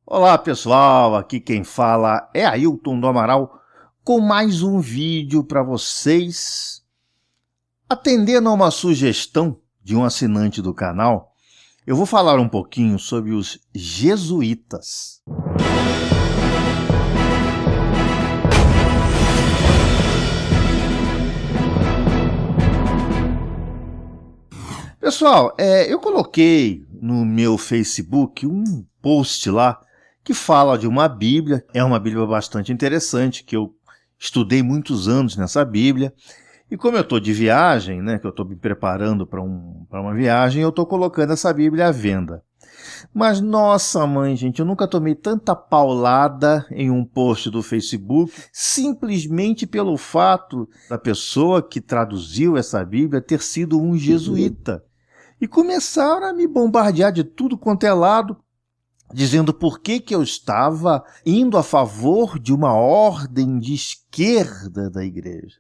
Olá pessoal, aqui quem fala é Ailton do Amaral com mais um vídeo para vocês. Atendendo a uma sugestão de um assinante do canal, eu vou falar um pouquinho sobre os jesuítas. Pessoal, eu coloquei no meu Facebook um post lá que fala de uma Bíblia. É uma Bíblia bastante interessante, que eu estudei muitos anos nessa Bíblia. E como eu estou de viagem, né, que eu estou me preparando para uma viagem, eu estou colocando essa Bíblia à venda. Mas, nossa mãe, gente, eu nunca tomei tanta paulada em um post do Facebook, simplesmente pelo fato da pessoa que traduziu essa Bíblia ter sido um jesuíta. E começaram a me bombardear de tudo quanto é lado, dizendo por que eu estava indo a favor de uma ordem de esquerda da igreja.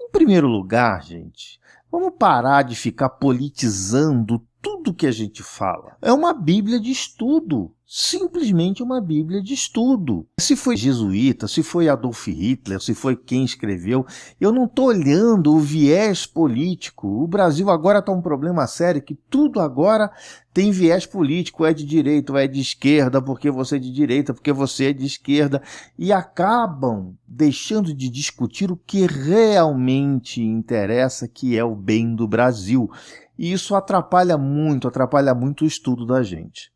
Em primeiro lugar, gente, vamos parar de ficar politizando tudo que a gente fala. É uma Bíblia de estudo, simplesmente uma Bíblia de estudo. Se foi jesuíta, se foi Adolf Hitler, se foi quem escreveu, eu não estou olhando o viés político. O Brasil agora está um problema sério, que tudo agora tem viés político, é de direita ou é de esquerda, porque você é de direita, porque você é de esquerda, e acabam deixando de discutir o que realmente interessa, que é o bem do Brasil. E isso atrapalha muito o estudo da gente.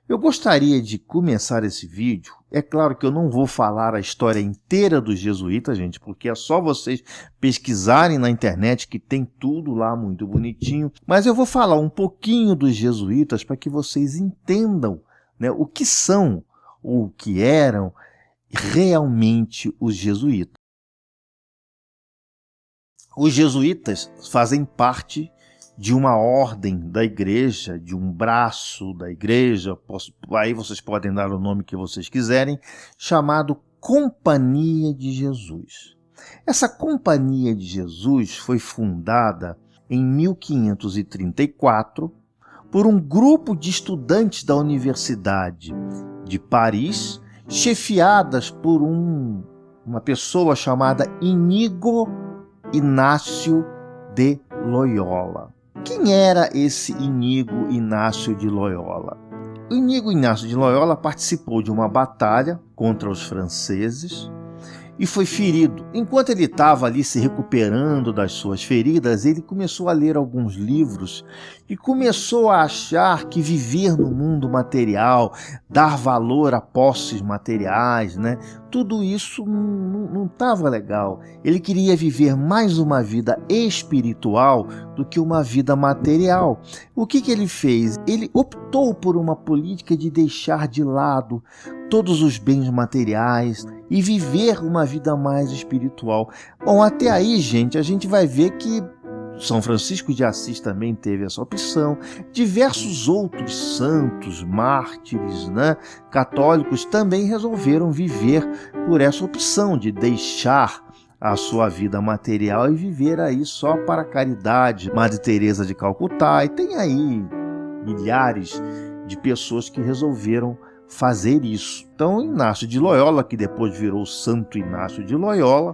Eu gostaria de começar esse vídeo. É claro que eu não vou falar a história inteira dos jesuítas, gente, porque é só vocês pesquisarem na internet que tem tudo lá muito bonitinho. Mas eu vou falar um pouquinho dos jesuítas para que vocês entendam, né, o que são, ou o que eram realmente os jesuítas. Os jesuítas fazem parte de uma ordem da igreja, de um braço da igreja, aí vocês podem dar o nome que vocês quiserem, chamado Companhia de Jesus. Essa Companhia de Jesus foi fundada em 1534 por um grupo de estudantes da Universidade de Paris, chefiadas por uma pessoa chamada Iñigo Inácio de Loyola. Quem era esse Iñigo Inácio de Loyola? O Iñigo Inácio de Loyola participou de uma batalha contra os franceses e foi ferido. Enquanto ele estava ali se recuperando das suas feridas, ele começou a ler alguns livros e começou a achar que viver no mundo material, dar valor a posses materiais, né? Tudo isso não estava legal. Ele queria viver mais uma vida espiritual do que uma vida material. O que ele fez? Ele optou por uma política de deixar de lado todos os bens materiais e viver uma vida mais espiritual. Bom, até aí, gente, a gente vai ver que São Francisco de Assis também teve essa opção. Diversos outros santos, mártires, né, católicos também resolveram viver por essa opção de deixar a sua vida material e viver aí só para a caridade. Madre Teresa de Calcutá, e tem aí milhares de pessoas que resolveram fazer isso. Então, Inácio de Loyola, que depois virou Santo Inácio de Loyola,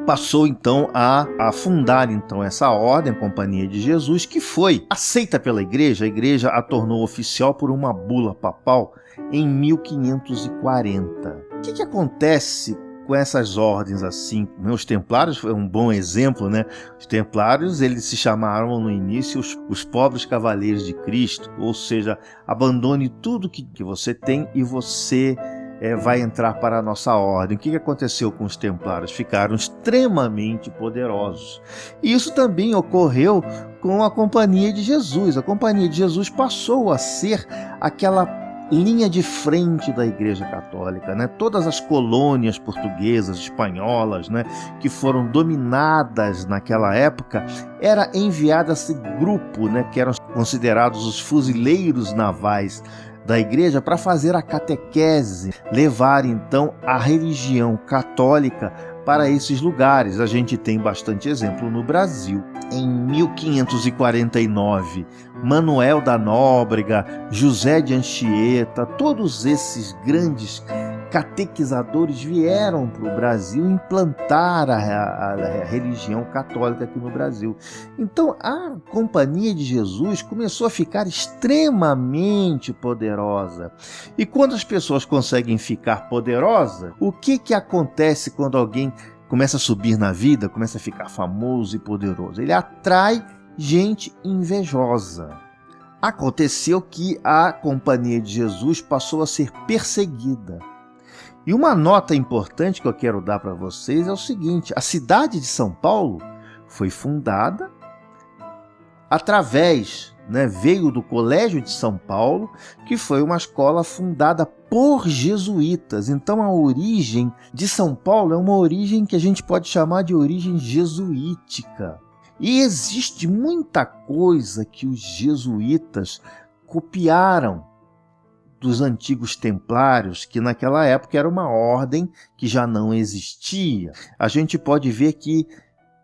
passou então a fundar então essa ordem, a Companhia de Jesus, que foi aceita pela igreja. A igreja a tornou oficial por uma bula papal em 1540. O que acontece com essas ordens assim? Os templários foi um bom exemplo, né? Os templários, eles se chamaram no início os pobres cavaleiros de Cristo, ou seja, abandone tudo que você tem e você vai entrar para a nossa ordem. O que aconteceu com os templários? Ficaram extremamente poderosos. E isso também ocorreu com a Companhia de Jesus. A Companhia de Jesus passou a ser aquela linha de frente da Igreja Católica, né? Todas as colônias portuguesas, espanholas, né, que foram dominadas naquela época, era enviado esse grupo, né, que eram considerados os fuzileiros navais da igreja, para fazer a catequese, levar então a religião católica para esses lugares. A gente tem bastante exemplo no Brasil. Em 1549, Manuel da Nóbrega, José de Anchieta, todos esses grandes catequizadores vieram para o Brasil implantar a religião católica aqui no Brasil. Então a Companhia de Jesus começou a ficar extremamente poderosa. E quando as pessoas conseguem ficar poderosas, o que acontece quando alguém começa a subir na vida, começa a ficar famoso e poderoso? Ele atrai gente invejosa. Aconteceu que a Companhia de Jesus passou a ser perseguida. E uma nota importante que eu quero dar para vocês é o seguinte: a cidade de São Paulo foi fundada veio do Colégio de São Paulo, que foi uma escola fundada por jesuítas. Então a origem de São Paulo é uma origem que a gente pode chamar de origem jesuítica. E existe muita coisa que os jesuítas copiaram dos antigos templários, que naquela época era uma ordem que já não existia. A gente pode ver que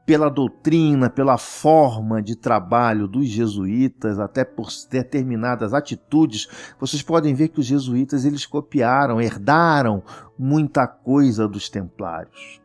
pela doutrina, pela forma de trabalho dos jesuítas, até por determinadas atitudes, vocês podem ver que os jesuítas eles copiaram, herdaram muita coisa dos templários.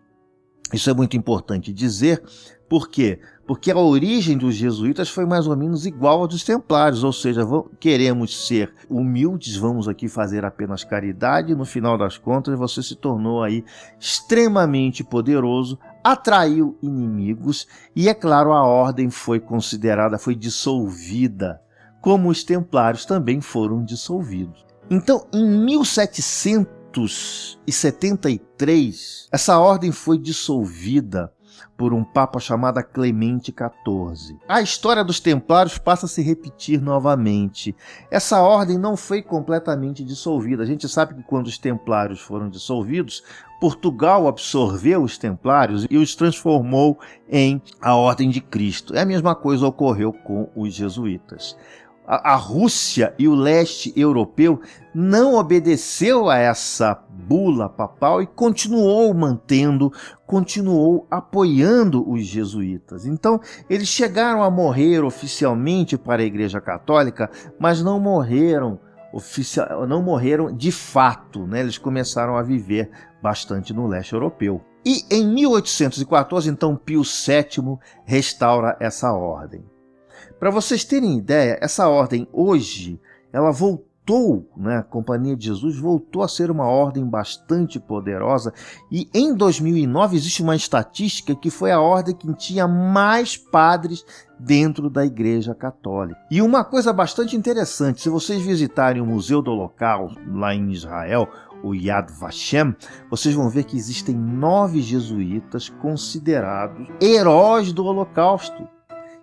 Isso é muito importante dizer. Por quê? Porque a origem dos jesuítas foi mais ou menos igual à dos templários, ou seja, queremos ser humildes, vamos aqui fazer apenas caridade, e no final das contas você se tornou aí extremamente poderoso, atraiu inimigos e, é claro, a ordem foi dissolvida, como os templários também foram dissolvidos. Então, em 1773, essa ordem foi dissolvida por um papa chamado Clemente XIV. A história dos templários passa a se repetir novamente. Essa ordem não foi completamente dissolvida. A gente sabe que quando os templários foram dissolvidos, Portugal absorveu os templários e os transformou em a Ordem de Cristo. A mesma coisa ocorreu com os jesuítas. A Rússia e o leste europeu não obedeceu a essa bula papal e continuou apoiando os jesuítas. Então, eles chegaram a morrer oficialmente para a Igreja Católica, mas não morreram de fato, né? Eles começaram a viver bastante no leste europeu. E em 1814, então, Pio VII restaura essa ordem. Para vocês terem ideia, essa ordem hoje, ela voltou, a Companhia de Jesus voltou a ser uma ordem bastante poderosa, e em 2009 existe uma estatística que foi a ordem que tinha mais padres dentro da Igreja Católica. E uma coisa bastante interessante, se vocês visitarem o Museu do Holocausto lá em Israel, o Yad Vashem, vocês vão ver que existem 9 jesuítas considerados heróis do Holocausto,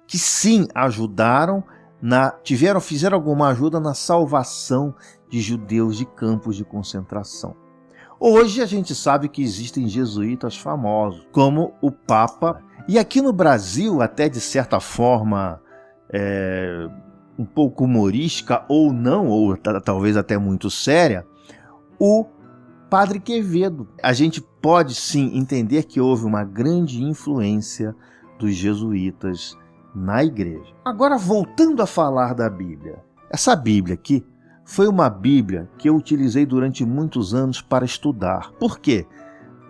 que sim ajudaram, fizeram alguma ajuda na salvação de judeus de campos de concentração. Hoje a gente sabe que existem jesuítas famosos, como o Papa, e aqui no Brasil, até de certa forma um pouco humorística ou não, ou talvez até muito séria, o Padre Quevedo. A gente pode sim entender que houve uma grande influência dos jesuítas na igreja. Agora, voltando a falar da Bíblia. Essa Bíblia aqui foi uma Bíblia que eu utilizei durante muitos anos para estudar. Por quê?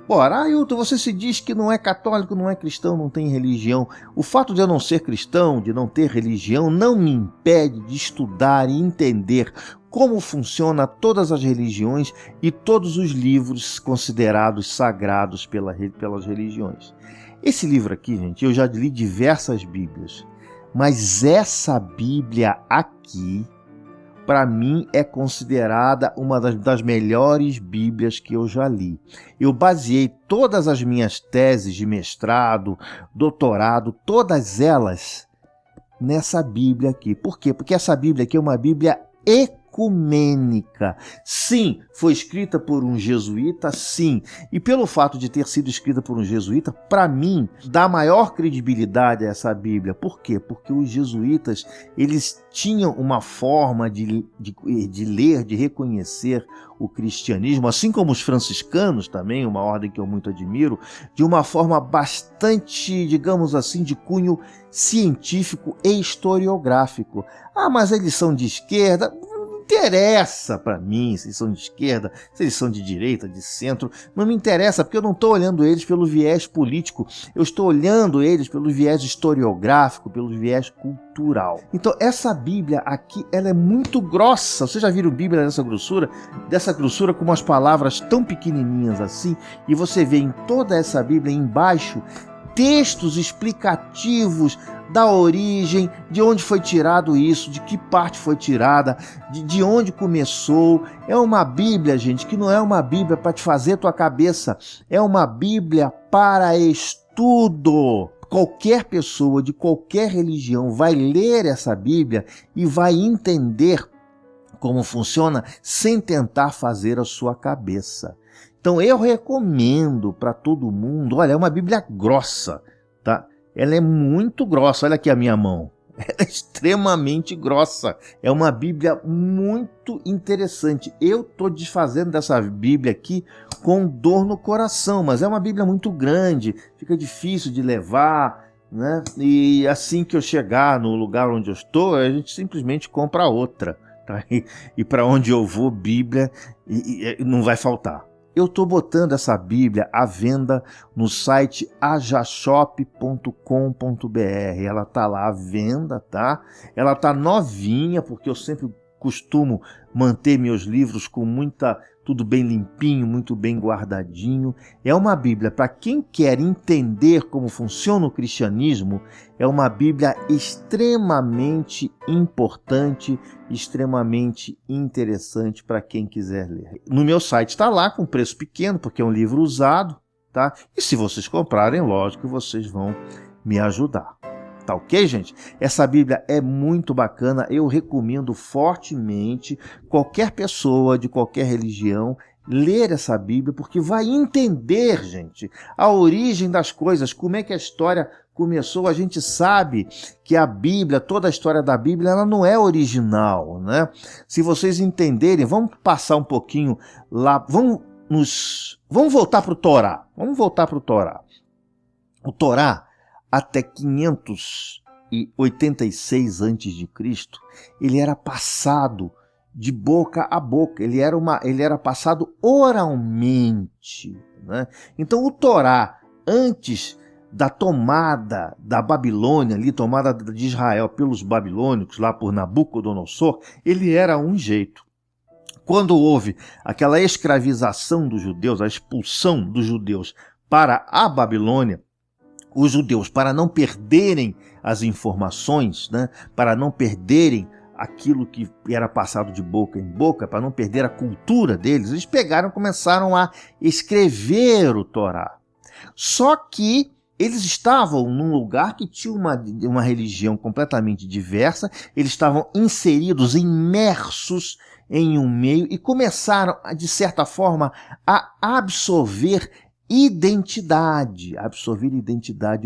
Ora, Ailton, você se diz que não é católico, não é cristão, não tem religião. O fato de eu não ser cristão, de não ter religião, não me impede de estudar e entender como funciona todas as religiões e todos os livros considerados sagrados pelas religiões. Esse livro aqui, gente, eu já li diversas Bíblias, mas essa Bíblia aqui, para mim, é considerada uma das melhores Bíblias que eu já li. Eu baseei todas as minhas teses de mestrado, doutorado, todas elas nessa Bíblia aqui. Por quê? Porque essa Bíblia aqui é uma Bíblia ecumênica. ecumênica. Sim, foi escrita por um jesuíta, sim. E pelo fato de ter sido escrita por um jesuíta, para mim, dá maior credibilidade a essa Bíblia. Por quê? Porque os jesuítas, eles tinham uma forma de ler, de reconhecer o cristianismo, assim como os franciscanos também, uma ordem que eu muito admiro, de uma forma bastante, digamos assim, de cunho científico e historiográfico. Ah, mas eles são de esquerda? Não interessa para mim se eles são de esquerda, se eles são de direita, de centro, não me interessa, porque eu não estou olhando eles pelo viés político, eu estou olhando eles pelo viés historiográfico, pelo viés cultural. Então essa Bíblia aqui, ela é muito grossa. Vocês já viram Bíblia dessa grossura com umas palavras tão pequenininhas assim, e você vê em toda essa Bíblia embaixo textos explicativos da origem, de onde foi tirado isso, de que parte foi tirada, de onde começou. É uma Bíblia, gente, que não é uma Bíblia para te fazer tua cabeça, é uma Bíblia para estudo. Qualquer pessoa de qualquer religião vai ler essa Bíblia e vai entender como funciona sem tentar fazer a sua cabeça. Então eu recomendo para todo mundo, olha, é uma Bíblia grossa, tá? Ela é muito grossa, olha aqui a minha mão, ela é extremamente grossa, é uma Bíblia muito interessante. Eu estou desfazendo dessa Bíblia aqui com dor no coração, mas é uma Bíblia muito grande, fica difícil de levar, né? E assim que eu chegar no lugar onde eu estou, a gente simplesmente compra outra, tá? E para onde eu vou, Bíblia não vai faltar. Eu estou botando essa Bíblia à venda no site ajashop.com.br. Ela está lá à venda, tá? Ela está novinha, porque eu sempre costumo manter meus livros com tudo bem limpinho, muito bem guardadinho. É uma Bíblia para quem quer entender como funciona o cristianismo. É uma Bíblia extremamente importante, extremamente interessante para quem quiser ler. No meu site está lá com preço pequeno, porque é um livro usado, tá? E se vocês comprarem, lógico, vocês vão me ajudar. Tá ok, gente? Essa Bíblia é muito bacana, eu recomendo fortemente qualquer pessoa de qualquer religião ler essa Bíblia, porque vai entender, gente, a origem das coisas, como é que a história começou. A gente sabe que a Bíblia, toda a história da Bíblia, ela não é original, né? Se vocês entenderem, vamos passar um pouquinho lá, vamos voltar para o Torá. Vamos voltar para o Torá. O Torá, até 586 a.C., ele era passado de boca a boca, ele era passado oralmente, né? Então o Torá, antes da tomada da Babilônia, tomada de Israel pelos babilônicos, lá por Nabucodonosor, ele era um jeito. Quando houve aquela escravização dos judeus, a expulsão dos judeus para a Babilônia, os judeus, para não perderem as informações, né, para não perderem aquilo que era passado de boca em boca, para não perder a cultura deles, eles começaram a escrever o Torá. Só que eles estavam num lugar que tinha uma religião completamente diversa, eles estavam inseridos, imersos em um meio e começaram, de certa forma, a absorver identidade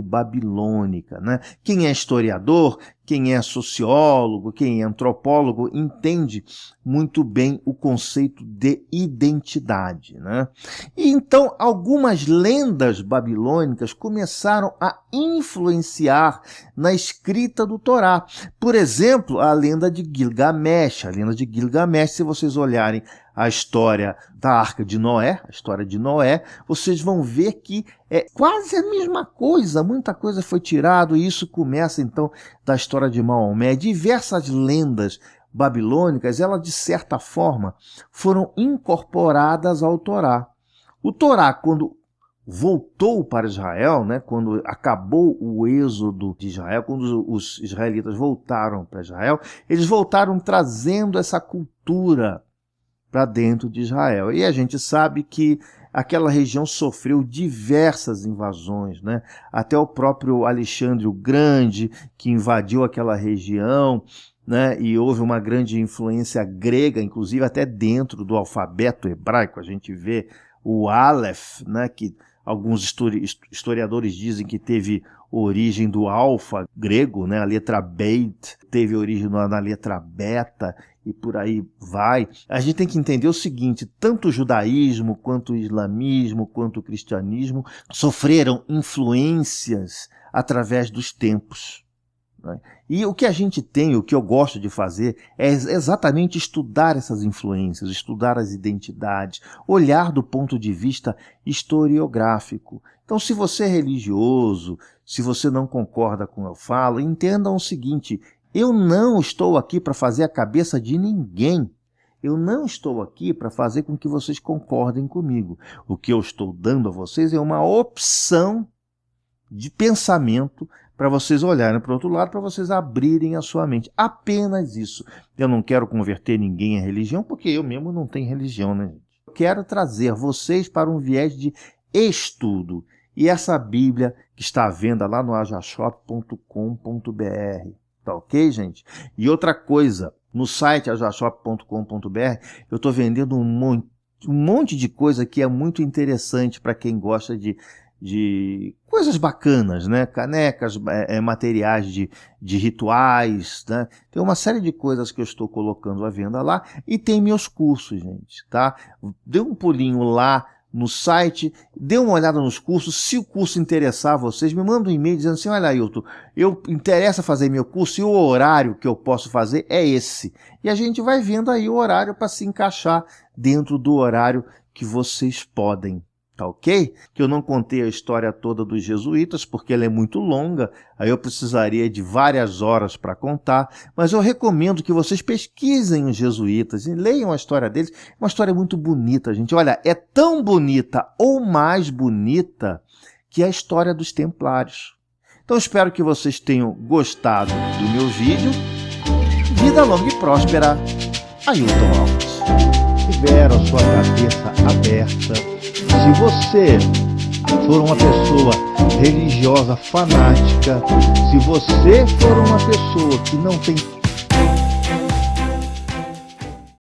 babilônica, né? Quem é historiador, quem é sociólogo, quem é antropólogo, entende muito bem o conceito de identidade, né? E então algumas lendas babilônicas começaram a influenciar na escrita do Torá. Por exemplo, a lenda de Gilgamesh. A lenda de Gilgamesh, se vocês olharem a história da Arca de Noé, a história de Noé, vocês vão ver que é quase a mesma coisa, muita coisa foi tirado, e isso começa então da história de Maomé. Diversas lendas babilônicas, elas de certa forma foram incorporadas ao Torá. O Torá, quando voltou para Israel, né, quando acabou o êxodo de Israel, quando os israelitas voltaram para Israel, eles voltaram trazendo essa cultura para dentro de Israel. E a gente sabe que aquela região sofreu diversas invasões, né? Até o próprio Alexandre o Grande, que invadiu aquela região, né? E houve uma grande influência grega, inclusive até dentro do alfabeto hebraico. A gente vê o Aleph, né? Que alguns historiadores dizem que teve origem do alfa grego, né? A letra Beit teve origem na letra beta, e por aí vai. A gente tem que entender o seguinte: tanto o judaísmo, quanto o islamismo, quanto o cristianismo sofreram influências através dos tempos, né? E o que a gente tem, o que eu gosto de fazer, é exatamente estudar essas influências, estudar as identidades, olhar do ponto de vista historiográfico. Então, se você é religioso, se você não concorda com o que eu falo, entendam o seguinte: eu não estou aqui para fazer a cabeça de ninguém. Eu não estou aqui para fazer com que vocês concordem comigo. O que eu estou dando a vocês é uma opção de pensamento para vocês olharem para o outro lado, para vocês abrirem a sua mente. Apenas isso. Eu não quero converter ninguém à religião, porque eu mesmo não tenho religião, né, gente? Eu quero trazer vocês para um viés de estudo. E essa Bíblia que está à venda lá no ajashop.com.br. Tá ok, gente? E outra coisa, no site ajashop.com.br eu estou vendendo um monte de coisa que é muito interessante para quem gosta de coisas bacanas, né? Canecas, materiais de rituais, né? Tem uma série de coisas que eu estou colocando à venda lá, e tem meus cursos, gente, tá? Dê um pulinho lá no site, dê uma olhada nos cursos. Se o curso interessar a vocês, me manda um e-mail dizendo assim: olha, Ailton, eu interessa fazer meu curso e o horário que eu posso fazer é esse. E a gente vai vendo aí o horário para se encaixar dentro do horário que vocês podem. Tá ok? Que eu não contei a história toda dos jesuítas, porque ela é muito longa, aí eu precisaria de várias horas para contar, mas eu recomendo que vocês pesquisem os jesuítas e leiam a história deles. É uma história muito bonita, gente. Olha, é tão bonita ou mais bonita que a história dos templários. Então espero que vocês tenham gostado do meu vídeo. Vida longa e próspera, Ailton Alves. Tiver a sua cabeça aberta. Se você for uma pessoa religiosa fanática, se você for uma pessoa que não tem